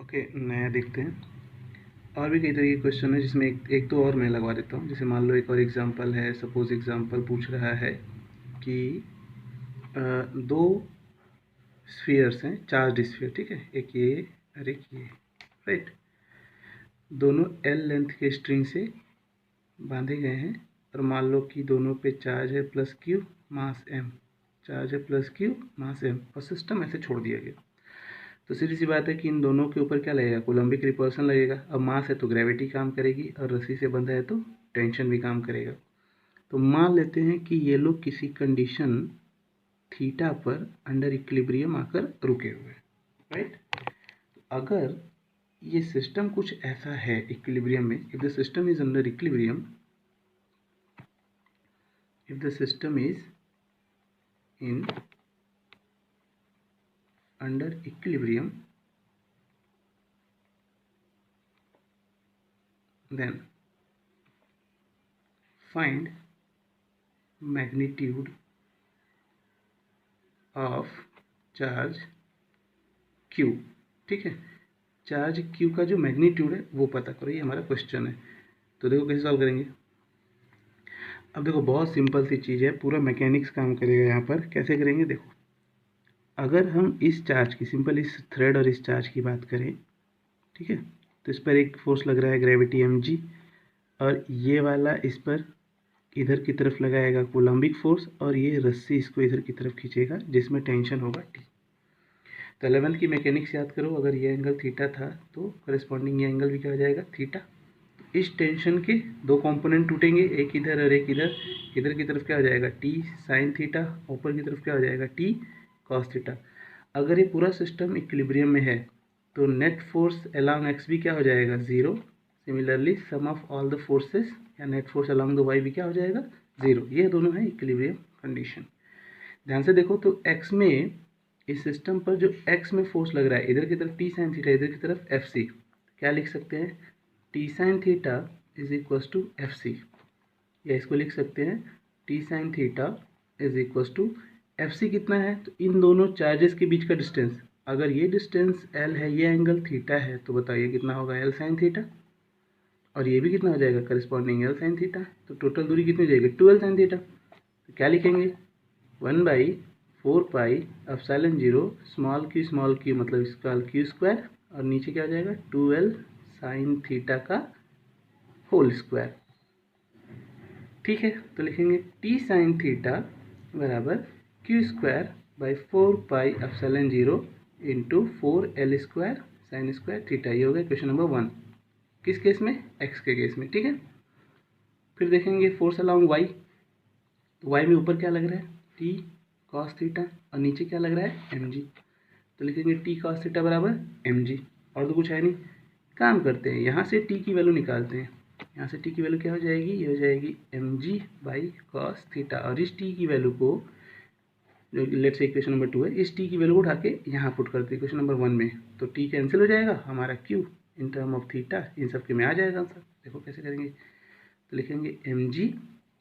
Okay, नया देखते हैं। और भी कई तरह के क्वेश्चन है जिसमें एक तो और मैं लगवा देता हूँ। जैसे मान लो एक और एग्जांपल है। सपोज एग्जांपल पूछ रहा है कि दो स्फीयर्स हैं, चार्ज स्फीयर, ठीक है, एक ये और एक ये, राइट। दोनों एल लेंथ के स्ट्रिंग से बांधे गए हैं और मान लो कि दोनों पे चार्ज है प्लस क्यू मास एम, चार्ज है प्लस क्यू मास एम, और सिस्टम ऐसे छोड़ दिया गया। तो सीधी सी बात है कि इन दोनों के ऊपर क्या लगेगा, कोलम्बिक रिपल्सन लगेगा। अब मास है तो ग्रेविटी काम करेगी, और रस्सी से बंधा है तो टेंशन भी काम करेगा। तो मान लेते हैं कि ये लोग किसी कंडीशन थीटा पर अंडर इक्विलिब्रियम आकर रुके हुए, राइट। अगर ये सिस्टम कुछ ऐसा है इक्विलिब्रियम में, if the system is under equilibrium, if the system is in under equilibrium, then find magnitude of charge q, ठीक है। चार्ज q का जो मैग्नीट्यूड है वो पता करो, ये हमारा क्वेश्चन है। तो देखो कैसे सॉल्व करेंगे। अब देखो बहुत सिंपल सी चीज़ है, पूरा मैकेनिक्स काम करेगा यहाँ पर। कैसे करेंगे देखो, अगर हम इस चार्ज की, सिंपल इस थ्रेड और इस चार्ज की बात करें, ठीक है, तो इस पर एक फोर्स लग रहा है ग्रेविटी mg, और ये वाला इस पर इधर की तरफ लगाएगा कोलम्बिक फोर्स, और ये रस्सी इसको इधर की तरफ खींचेगा जिसमें टेंशन होगा टी। तो 11th की मैकेनिक्स याद करो, अगर ये एंगल थीटा था तो करस्पॉन्डिंग ये एंगल भी क्या हो जाएगा, थीटा। इस टेंशन के दो कंपोनेंट टूटेंगे, एक इधर और एक इधर। इधर की तरफ क्या हो जाएगा, टी साइन थीटा, ऊपर की तरफ क्या हो जाएगा, टी कॉस थीटा। अगर ये पूरा सिस्टम इक्विलिब्रियम में है तो नेट फोर्स अलोंग एक्स भी क्या हो जाएगा, zero. Similarly sum of all the forces या net force along the Y भी क्या हो जाएगा, ज़ीरो। ये दोनों है इक्विलिब्रियम कंडीशन। ध्यान से देखो, तो एक्स में, इस सिस्टम पर जो एक्स में फोर्स लग रहा है, इधर की तरफ टी साइन थीटा, इधर की तरफ एफ सी, क्या लिख सकते हैं, T sine theta is equals to F C, या इसको लिख सकते हैं T sine theta is equals to F C. कितना है, तो इन दोनों चार्जेस के बीच का डिस्टेंस, अगर ये डिस्टेंस एल है, ये एंगल थीटा है, तो बताइए कितना होगा, एल साइन थीटा, और ये भी कितना हो जाएगा, करस्पॉन्डिंग एल साइन थीटा। तो टोटल दूरी कितनी हो जाएगी, 2 एल साइन थीटा। तो क्या लिखेंगे, 1/4 पाई एप्सिलॉन 0 स्मॉल क्यू मतलब इसका क्यू स्क्वायर, और नीचे क्या हो जाएगा, 2 एल साइन थीटा का होल स्क्वायर, ठीक है। तो लिखेंगे टी साइन थीटा बराबर Q square by 4 pi epsilon 0 into 4 L square sine square theta. ये हो गया क्वेश्चन नंबर 1। किस केस में, एक्स के केस में, ठीक है। फिर देखेंगे फोर्स अलोंग वाई। तो वाई में ऊपर क्या लग रहा है, टी कॉस थीटा, और नीचे क्या लग रहा है, एम जी। तो लिखेंगे टी कॉस थीटा बराबर एम जी, और तो कुछ है नहीं। काम करते हैं, यहाँ से टी की वैल्यू निकालते हैं। यहाँ से टी की वैल्यू क्या हो जाएगी, ये हो जाएगी M G by cos theta, और इस टी की वैल्यू को, जो लेट से इक्वेशन नंबर 2 है, इस टी की वैल्यू को उठा के यहाँ पुट करते हैं इक्वेशन नंबर 1 में। तो टी कैंसिल हो जाएगा, हमारा Q in term of theta, इन सब के में आ जाएगा आंसर। देखो कैसे करेंगे, तो लिखेंगे एम जी,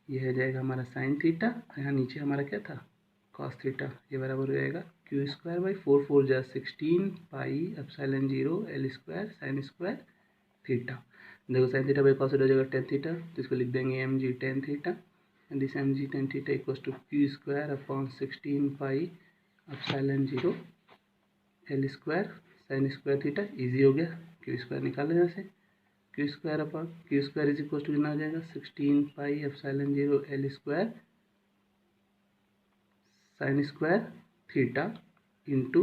ये हो जाएगा हमारा साइन थीटा, यहाँ नीचे हमारा क्या था, कॉस थीटा, ये बराबर हो जाएगा क्यू स्क्वायर बाई 4 4 जा 16 pi epsilon 0 L square sine square theta. देखो sine theta by cos theta हो जाएगा टेन थीटा, तो इसको लिख देंगे M G tan theta, and this M G tan theta equals to Q square upon 16 pi epsilon 0 L square sine square theta. Easy हो गया, Q square निकाल लेना से, Q square upon Q square is equal to कितना हो जाएगा, 16 pi epsilon 0 L square sine square theta into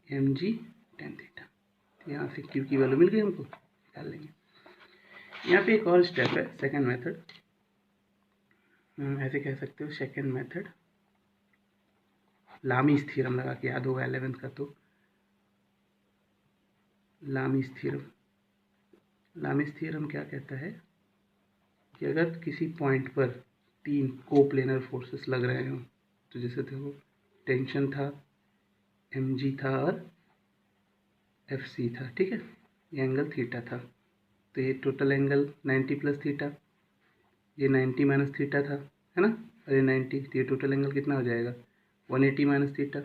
M G tan theta. यहाँ से क्यू की वैल्यू मिल गई हमको, निकाल लेंगे। यहाँ पे एक और स्टेप है, सेकंड मेथड, ऐसे कह सकते हो सेकंड मेथड, लामीज थ्योरम लगा के याद होगा 11th का। तो लामीज थ्योरम क्या कहता है कि अगर किसी पॉइंट पर 3 कोप्लेनर फोर्सेस लग रहे हों, तो जैसे देखो टेंशन था, एम जी था और एफ सी था, ठीक है, ये एंगल थीटा था। तो ये टोटल एंगल 90 प्लस थीटा, ये 90 माइनस थीटा था, है ना, और ये 90, तो ये टोटल एंगल कितना हो जाएगा, 180 माइनस थीटा।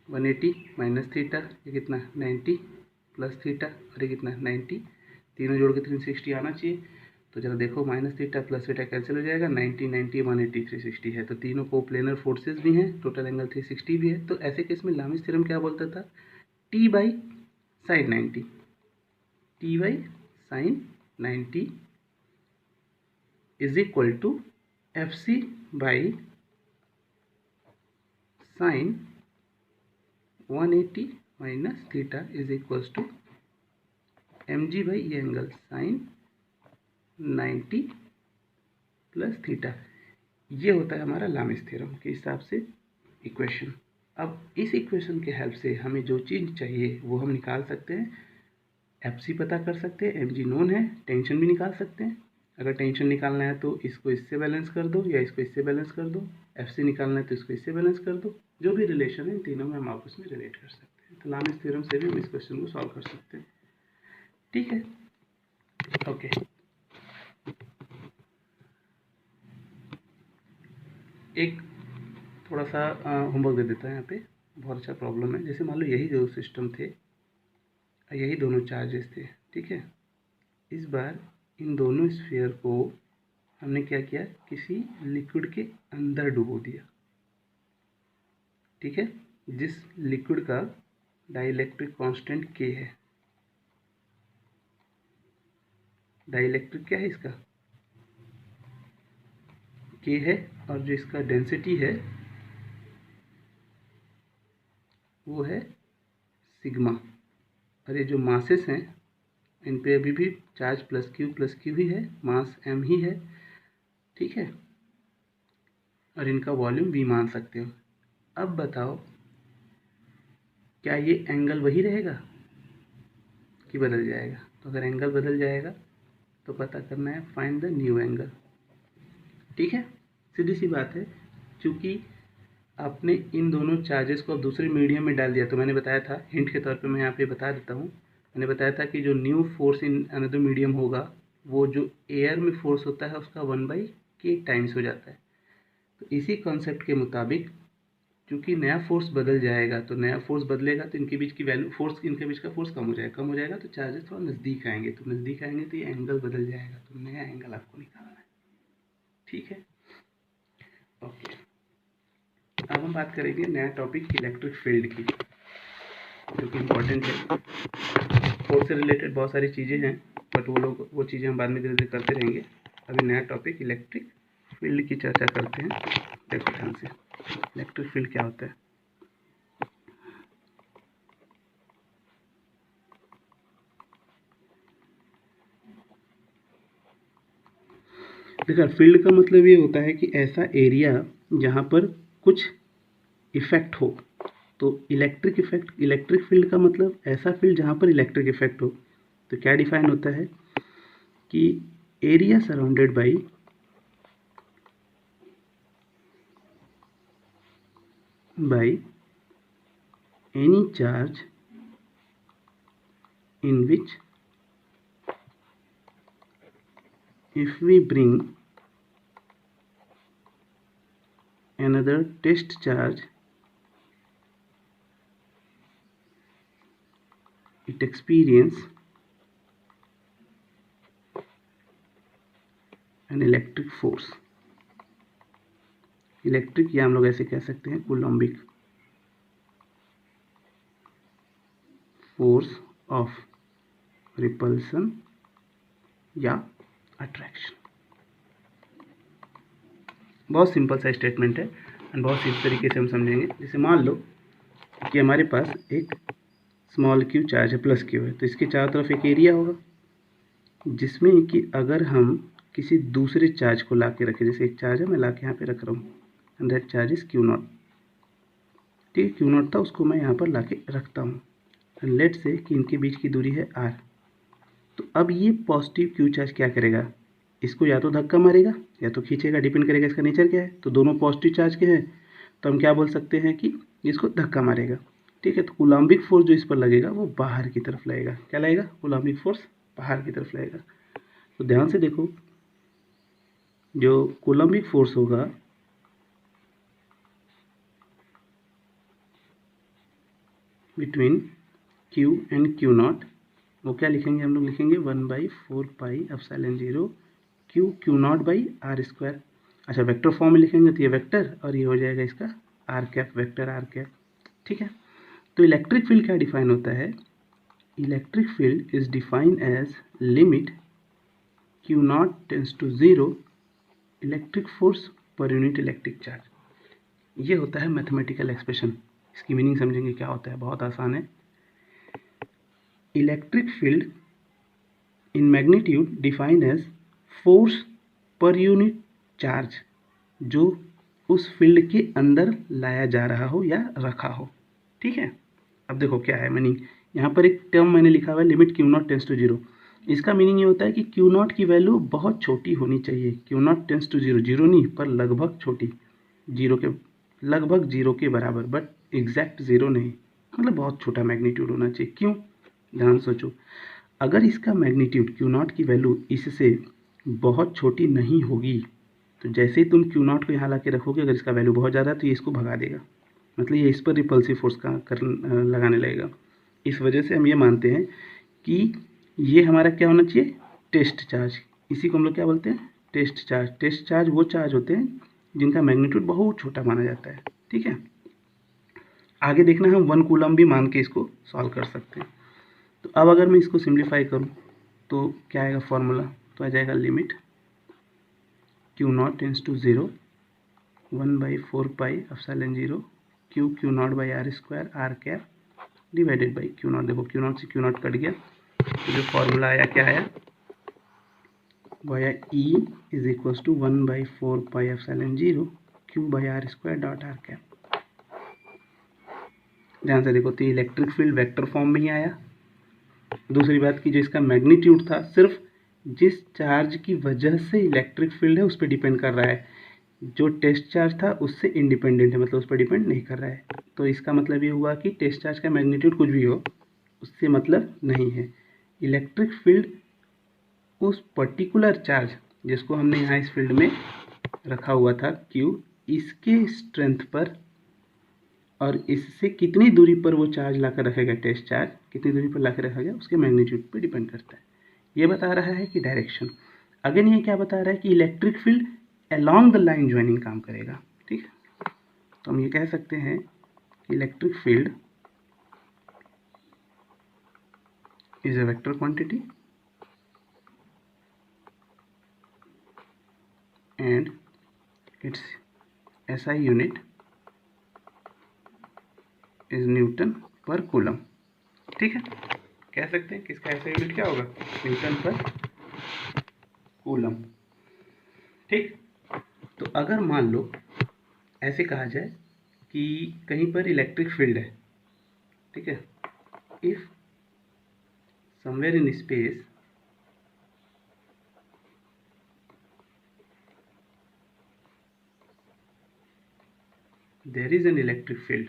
180 माइनस थीटा, ये कितना 90 प्लस थीटा, और ये कितना 90, तीनों जोड़ के 360 आना चाहिए। तो जरा देखो, minus theta plus theta cancel हो जाएगा, 90 90 180 360 है, तो तीनों को प्लेनर फोर्सेस भी हैं, टोटल एंगल 360 भी है। तो ऐसे केस में लामिस थ्योरम क्या बोलता था, T by sine 90, T by sine 90 is equal to F C by sine 180 minus theta is equals to M G by ये एंगल साइन 90 प्लस थीटा। ये होता है हमारा लामिस थ्योरम के हिसाब से इक्वेशन। अब इस इक्वेशन के हेल्प से हमें जो चीज़ चाहिए वो हम निकाल सकते हैं, एफ सी पता कर सकते हैं, एम जी नोन है, टेंशन भी निकाल सकते हैं। अगर टेंशन निकालना है तो इसको इससे बैलेंस कर दो या इसको इससे बैलेंस कर दो, एफ सी निकालना है तो इसको इससे बैलेंस कर दो, जो भी रिलेशन है इन तीनों में हम आपस में रिलेट कर सकते हैं। तो लामिस थ्योरम से भी हम इस क्वेश्चन को सॉल्व कर सकते हैं। ठीक है, ओके। एक थोड़ा सा होमवर्क दे देता है यहाँ पे, बहुत अच्छा प्रॉब्लम है। जैसे मान लो यही जो सिस्टम थे, यही दोनों चार्जेस थे, ठीक है। इस बार इन दोनों स्फीयर को हमने क्या किया, किसी लिक्विड के अंदर डुबो दिया, ठीक है, जिस लिक्विड का डाइलेक्ट्रिक कांस्टेंट के है। डाइलेक्ट्रिक क्या है इसका, के है, और जो इसका डेंसिटी है वो है सिग्मा। और ये जो मासेस हैं इन पे अभी भी चार्ज प्लस क्यू ही है, मास एम ही है, ठीक है, और इनका वॉल्यूम वी मान सकते हो। अब बताओ क्या ये एंगल वही रहेगा कि बदल जाएगा। तो अगर एंगल बदल जाएगा तो पता करना है फाइंड द न्यू एंगल, ठीक है। सीधी सी बात है, क्योंकि आपने इन दोनों चार्जेस को अब दूसरे मीडियम में डाल दिया। तो मैंने बताया था, हिंट के तौर पे मैं यहाँ पे बता देता हूँ, मैंने बताया था कि जो new force in another medium होगा वो जो एयर में फोर्स होता है उसका 1/k टाइम्स हो जाता है। तो इसी कॉन्सेप्ट के मुताबिक क्योंकि नया फोर्स बदल जाएगा, तो नया फोर्स बदलेगा तो इनके बीच की वैल्यू, फोर्स इनके बीच का फोर्स कम हो जाएगा, तो चार्जेस थोड़ा नज़दीक आएंगे, तो नज़दीक आएंगे तो ये एंगल बदल जाएगा, तो नया एंगल आपको निकालना है, ठीक है, ओके। अब हम बात करेंगे नया टॉपिक इलेक्ट्रिक फील्ड की, जो कि इम्पोर्टेंट है। फोर्स से रिलेटेड बहुत सारी चीज़ें हैं, बट वो चीज़ें हम बाद में धीरे धीरे करते रहेंगे। अभी नया टॉपिक इलेक्ट्रिक फील्ड की चर्चा करते हैं। देखो ध्यान से, इलेक्ट्रिक फील्ड क्या होता है। देखो, फील्ड का मतलब ये होता है कि ऐसा एरिया जहाँ पर कुछ इफेक्ट हो। तो इलेक्ट्रिक फील्ड का मतलब ऐसा फील्ड जहाँ पर इलेक्ट्रिक इफेक्ट हो। तो क्या डिफाइन होता है कि area surrounded by any charge in which if we bring another test charge it experience an electric force। Electric या हम लोग ऐसे कह सकते हैं कूलम्बिक फोर्स ऑफ रिपल्सन या अट्रैक्शन। बहुत सिंपल सा स्टेटमेंट है एंड बहुत सीधे तरीके से हम समझेंगे। जैसे मान लो कि हमारे पास एक स्मॉल क्यू चार्ज है, प्लस क्यू है, तो इसके चारों तरफ एक एरिया होगा, जिसमें कि अगर हम किसी दूसरे चार्ज को ला के रखें, जैसे एक चार्ज है मैं ला के यहाँ पे रख रहा हूँ, and that charge is Q not, ठीक है, क्यू नॉट था, उसको मैं यहाँ पर ला के रखता हूँ, एंड लेट से कि इनके बीच की दूरी है आर। तो अब ये पॉजिटिव क्यू चार्ज क्या करेगा, इसको या तो धक्का मारेगा या तो खींचेगा, डिपेंड करेगा इसका नेचर क्या है। तो दोनों पॉजिटिव चार्ज के हैं, तो हम क्या बोल सकते हैं कि इसको धक्का मारेगा, ठीक है। तो कूलम्बिक फोर्स जो इस पर लगेगा वो बाहर की तरफ लगेगा। क्या लगेगा, कूलम्बिक फोर्स बाहर की तरफ लगेगा। तो ध्यान से देखो, जो कूलम्बिक फोर्स होगा बिटवीन Q एंड Q0, वो क्या लिखेंगे हम लोग, लिखेंगे 1/4πε0 Q0/r²। अच्छा, वेक्टर फॉर्म में लिखेंगे तो ये वेक्टर और ये हो जाएगा इसका R cap, vector R cap. ठीक है, तो इलेक्ट्रिक फील्ड क्या डिफाइन होता है, electric field is defined as limit Q0 tends to 0 electric force per unit electric charge. ये होता है मैथमेटिकल एक्सप्रेशन। इसकी मीनिंग समझेंगे क्या होता है, बहुत आसान है। Electric field in magnitude defined as force per unit charge जो उस फील्ड के अंदर लाया जा रहा हो या रखा हो। ठीक है, अब देखो क्या है मीनिंग। यहाँ पर एक टर्म मैंने लिखा हुआ है लिमिट Q0 टेंड्स टू 0। इसका मीनिंग ये होता है कि Q0 की वैल्यू बहुत छोटी होनी चाहिए। Q0 टेंड्स टू 0, जीरो नहीं पर लगभग छोटी, जीरो के लगभग जीरो के बराबर, बट एग्जैक्ट जीरो नहीं, मतलब बहुत छोटा मैग्नीट्यूड होना चाहिए। क्यों, ध्यान सोचो, अगर इसका मैग्नीट्यूड Q0 की वैल्यू इससे बहुत छोटी नहीं होगी तो जैसे ही तुम Q0 को यहाँ ला के रखोगे, अगर इसका वैल्यू बहुत ज़्यादा है तो ये इसको भगा देगा, मतलब ये इस पर रिपल्सिव फोर्स का लगाने लगेगा। इस वजह से हम ये मानते हैं कि ये हमारा क्या होना चाहिए, टेस्ट चार्ज। इसी को हम लोग क्या बोलते हैं, टेस्ट चार्ज। टेस्ट चार्ज वो चार्ज होते हैं जिनका मैग्नीट्यूड बहुत छोटा माना जाता है। ठीक है, आगे देखना हम 1 कूलम भी मान के इसको सॉल्व कर सकते हैं। तो अब अगर मैं इसको सिंप्लीफाई करूँ तो क्या आएगा फॉर्मूला, तो आ जाएगा limit Q0 tends to 0 1/4πε0 Q0/r² R cap divided by Q0। देखो Q0 से Q0 कट गया, तो जो फॉर्मूला आया क्या आया, वो आया E is equals to 1/4πε0 Q/r² dot R cap. ध्यान से देखो, तो इलेक्ट्रिक फील्ड वेक्टर फॉर्म में ही आया। दूसरी बात की जो इसका मैग्नीट्यूड था, सिर्फ जिस चार्ज की वजह से इलेक्ट्रिक फील्ड है उस पर डिपेंड कर रहा है, जो टेस्ट चार्ज था उससे इंडिपेंडेंट है, मतलब उस पर डिपेंड नहीं कर रहा है। तो इसका मतलब ये हुआ कि टेस्ट चार्ज का मैग्नीट्यूड कुछ भी हो उससे मतलब नहीं है। इलेक्ट्रिक फील्ड उस पर्टिकुलर चार्ज जिसको हमने यहाँ इस फील्ड में रखा हुआ था Q, इसके स्ट्रेंथ पर और इससे कितनी दूरी पर वो चार्ज लाकर रखेगा, टेस्ट चार्ज कितनी दूरी पर लाकर रखा गया उसके मैग्नीट्यूड पर डिपेंड करता है। ये बता रहा है कि डायरेक्शन। अगेन ये क्या बता रहा है कि electric field along the line joining काम करेगा। ठीक है, तो हम ये कह सकते हैं कि electric field is a vector quantity and it's SI unit is Newton पर कूलम। ठीक है, कह सकते हैं कि इसका SI यूनिट क्या होगा, न्यूटन पर कूलम। ठीक, तो अगर मान लो ऐसे कहा जाए कि कहीं पर इलेक्ट्रिक फील्ड है, ठीक है, if somewhere in space there is an electric field,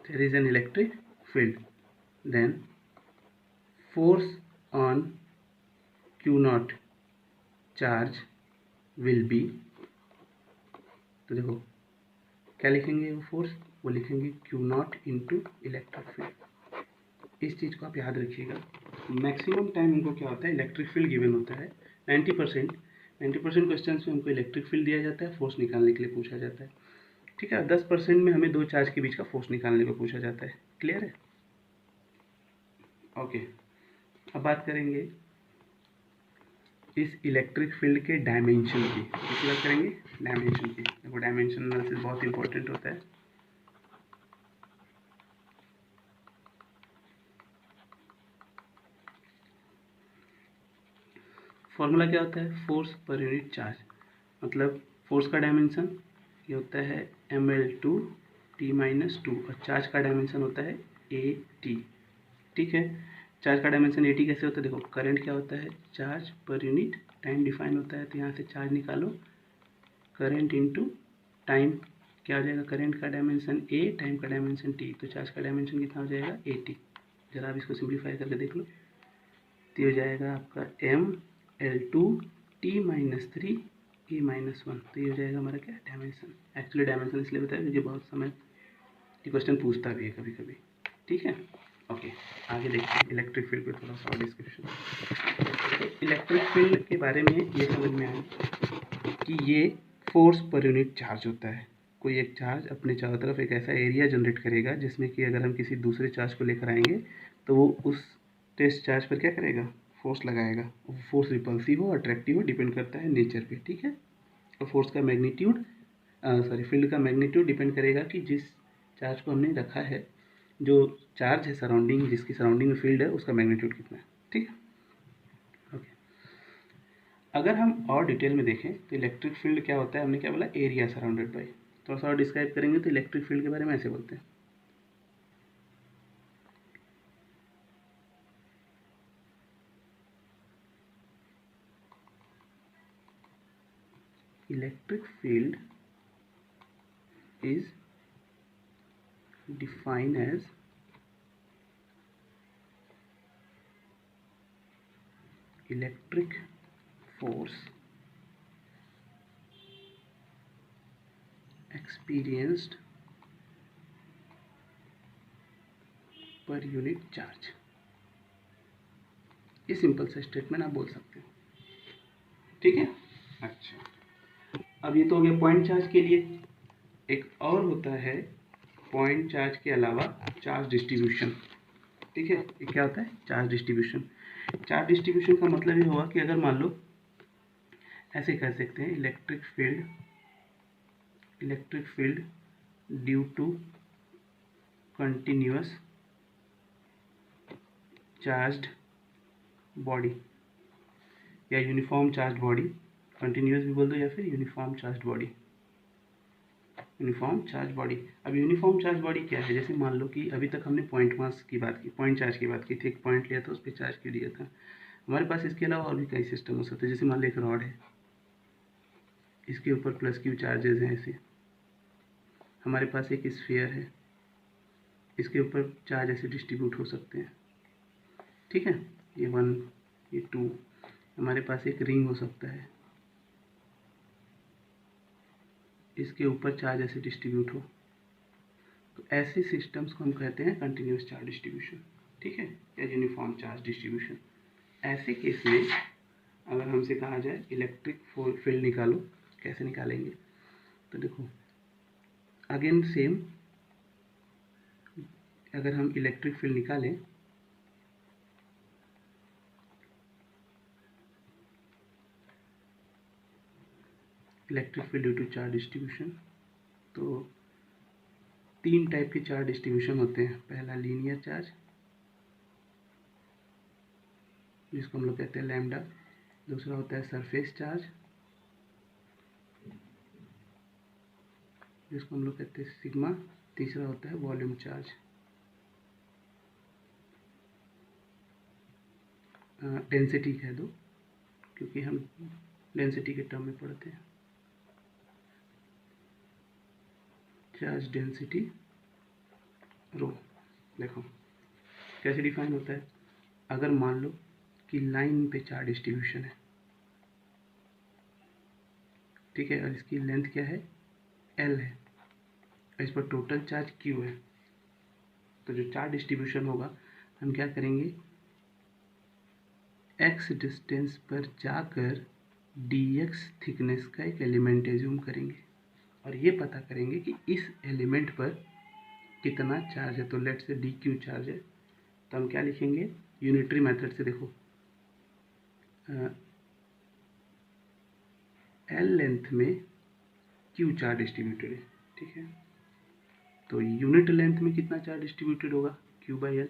there is an electric field, then force on Q0 charge will be, तो देखो क्या लिखेंगे वो फोर्स, वो लिखेंगे Q0 इंटू इलेक्ट्रिक फील्ड। इस चीज़ को आप याद रखिएगा। मैक्सिमम टाइम हमको क्या होता है, इलेक्ट्रिक फील्ड गिवन होता है 90%। 90% क्वेश्चन में हमको इलेक्ट्रिक फील्ड दिया जाता है, फोर्स निकालने के लिए पूछा जाता है। ठीक है, 10% में हमें दो चार्ज के बीच का फोर्स निकालने को पूछा जाता है। क्लियर है, ओके। अब बात करेंगे इस इलेक्ट्रिक फील्ड के डायमेंशन की। किसकी बात करेंगे, डायमेंशन की। देखो डायमेंशन एनालिसिस बहुत इंपॉर्टेंट होता है। फॉर्मूला क्या होता है, फोर्स पर यूनिट चार्ज, मतलब फोर्स का डायमेंशन ये होता है ml/T-2 और चार्ज का डायमेंशन होता है AT। ठीक है, चार्ज का डायमेंशन AT कैसे होता है, देखो करंट क्या होता है, charge per unit time define होता है। तो यहाँ से चार्ज निकालो, करंट इनटू टाइम क्या हो जाएगा, करंट का डायमेंशन A, टाइम का डायमेंशन T, तो चार्ज का डायमेंशन कितना हो जाएगा AT। जरा आप इसको सिंप्लीफाई करके देख लो, तो हो जाएगा आपका ml/T-3 A-1। तो ये हो जाएगा हमारा क्या, डायमेंशन। एक्चुअली डायमेंशन इसलिए बताया क्योंकि बहुत समय ये क्वेश्चन पूछता भी है कभी कभी, ठीक है। ओके, आगे देखते हैं इलेक्ट्रिक फील्ड पे थोड़ा सा डिस्क्रिप्शन। इलेक्ट्रिक फील्ड के बारे में ये समझ में आया कि ये फोर्स पर यूनिट चार्ज होता है। कोई एक चार्ज अपने चारों तरफ एक ऐसा एरिया जनरेट करेगा जिसमें कि अगर हम किसी दूसरे चार्ज को लेकर आएंगे तो वो उस टेस्ट चार्ज पर क्या करेगा, फोर्स लगाएगा। फोर्स रिपल्सिव हो, अट्रैक्टिव हो, डिपेंड करता है नेचर पे, ठीक है। और फोर्स का मैग्नीट्यूड फील्ड का मैग्नीट्यूड डिपेंड करेगा कि जिस चार्ज को हमने रखा है, जो चार्ज है सराउंडिंग, जिसकी सराउंडिंग में फील्ड है, उसका मैग्नीट्यूड कितना है, ठीक है। ओके, अगर हम और डिटेल में देखें तो इलेक्ट्रिक फील्ड क्या होता है, हमने क्या बोला, एरिया सराउंडेड बाई। थोड़ा सा और डिस्क्राइब करेंगे तो इलेक्ट्रिक फील्ड के बारे में ऐसे बोलते हैं, electric field is defined as electric force experienced per unit charge। ये सिंपल सा स्टेटमेंट आप बोल सकते हो, ठीक है। अच्छा, अब ये तो हो गया पॉइंट चार्ज के लिए। एक और होता है पॉइंट चार्ज के अलावा चार्ज डिस्ट्रीब्यूशन, ठीक है। ये क्या होता है, चार्ज डिस्ट्रीब्यूशन। चार्ज डिस्ट्रीब्यूशन का मतलब ये होगा कि अगर मान लो ऐसे कह सकते हैं, electric field due to continuous charged body या यूनिफॉर्म चार्ज बॉडी, कंटिन्यूअस भी बोल दो या फिर uniform charge body, uniform charge body. अब यूनिफॉर्म चार्ज बॉडी क्या है, जैसे मान लो कि अभी तक हमने पॉइंट मास की बात की, पॉइंट चार्ज की बात की थी, एक पॉइंट लिया था, उस पर चार्ज क्यों दिया था। हमारे पास इसके अलावा और भी कई सिस्टम हो सकते हैं, जैसे मान लो एक रॉड है, इसके ऊपर प्लस क्यू चार्जेस हैं ऐसे। हमारे पास एक स्फीयर है, इसके ऊपर चार्ज ऐसे डिस्ट्रीब्यूट हो सकते हैं, ठीक है। ये 1, ये 2। हमारे पास एक रिंग हो सकता है, इसके ऊपर चार्ज ऐसे डिस्ट्रीब्यूट हो। तो ऐसे सिस्टम्स को हम कहते हैं कंटिन्यूअस चार्ज डिस्ट्रीब्यूशन, ठीक है, या यूनिफॉर्म चार्ज डिस्ट्रीब्यूशन। ऐसे केस में अगर हमसे कहा जाए इलेक्ट्रिक फील्ड निकालो, कैसे निकालेंगे, तो देखो अगेन सेम, अगर हम इलेक्ट्रिक फील्ड निकालें electric field due to charge distribution, तो 3 टाइप के चार्ज डिस्ट्रीब्यूशन होते हैं। पहला लीनियर चार्ज, जिसको हम लोग कहते हैं लैम्डा। दूसरा होता है सरफेस चार्ज, जिसको हम लोग कहते हैं सिग्मा। तीसरा होता है वॉल्यूम चार्ज। डेंसिटी कह दो, क्योंकि हम डेंसिटी के टर्म में पढ़ते हैं। Charge density rho. देखो कैसे डिफाइन होता है, अगर मान लो कि लाइन पे चार्ज डिस्ट्रीब्यूशन है, ठीक है, और इसकी लेंथ क्या है, L है, और इस पर टोटल चार्ज Q है, तो जो चार्ज डिस्ट्रीब्यूशन होगा, हम क्या करेंगे, x डिस्टेंस पर जाकर dx थिकनेस का एक एलिमेंट एज्यूम करेंगे और ये पता करेंगे कि इस एलिमेंट पर कितना चार्ज है। तो लेट से dq चार्ज है, तो हम क्या लिखेंगे, यूनिटरी मेथड से देखो, L लेंथ में q चार्ज डिस्ट्रीब्यूटेड है, ठीक है। तो यूनिट लेंथ में कितना चार्ज डिस्ट्रीब्यूटेड होगा, q/L।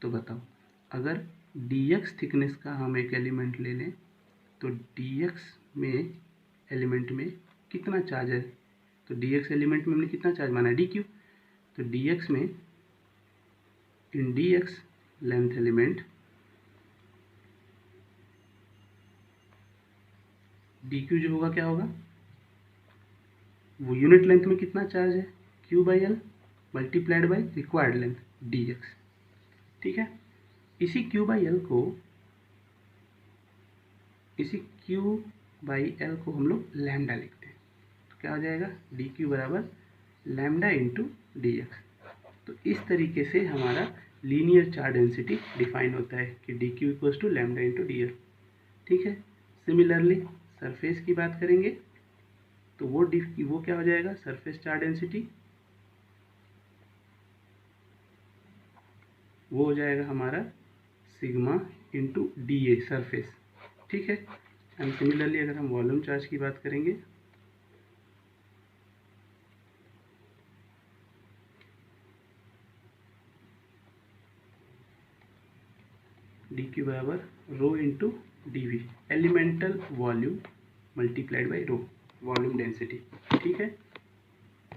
तो बताओ, अगर dx थिकनेस का हम एक एलिमेंट ले लें तो dx में एलिमेंट में कितना चार्ज है, तो dx एलिमेंट में हमने कितना चार्ज माना है, dq। तो dx में इन dx लेंथ एलिमेंट dq जो होगा क्या होगा, वो यूनिट लेंथ में कितना चार्ज है, q/L multiplied by required length dx, ठीक है। इसी q/L को, इसी q/L को हम लोग लैम्डा लिखते हैं, तो क्या हो जाएगा, dq बराबर लैम्डा इंटू dx। इस तरीके से हमारा लीनियर चार्ज डेंसिटी डिफाइन होता है कि D Q equals to lambda into D L. ठीक है। सिमिलरली सरफेस की बात करेंगे तो वो क्या हो जाएगा, सरफेस चार्ज डेंसिटी वो हो जाएगा हमारा sigma into D a surface. ठीक है। एंड सिमिलरली अगर हम वॉल्यूम चार्ज की बात करेंगे डी क्यू बराबर rho into D V, elemental volume multiplied by rho, volume density. ठीक है।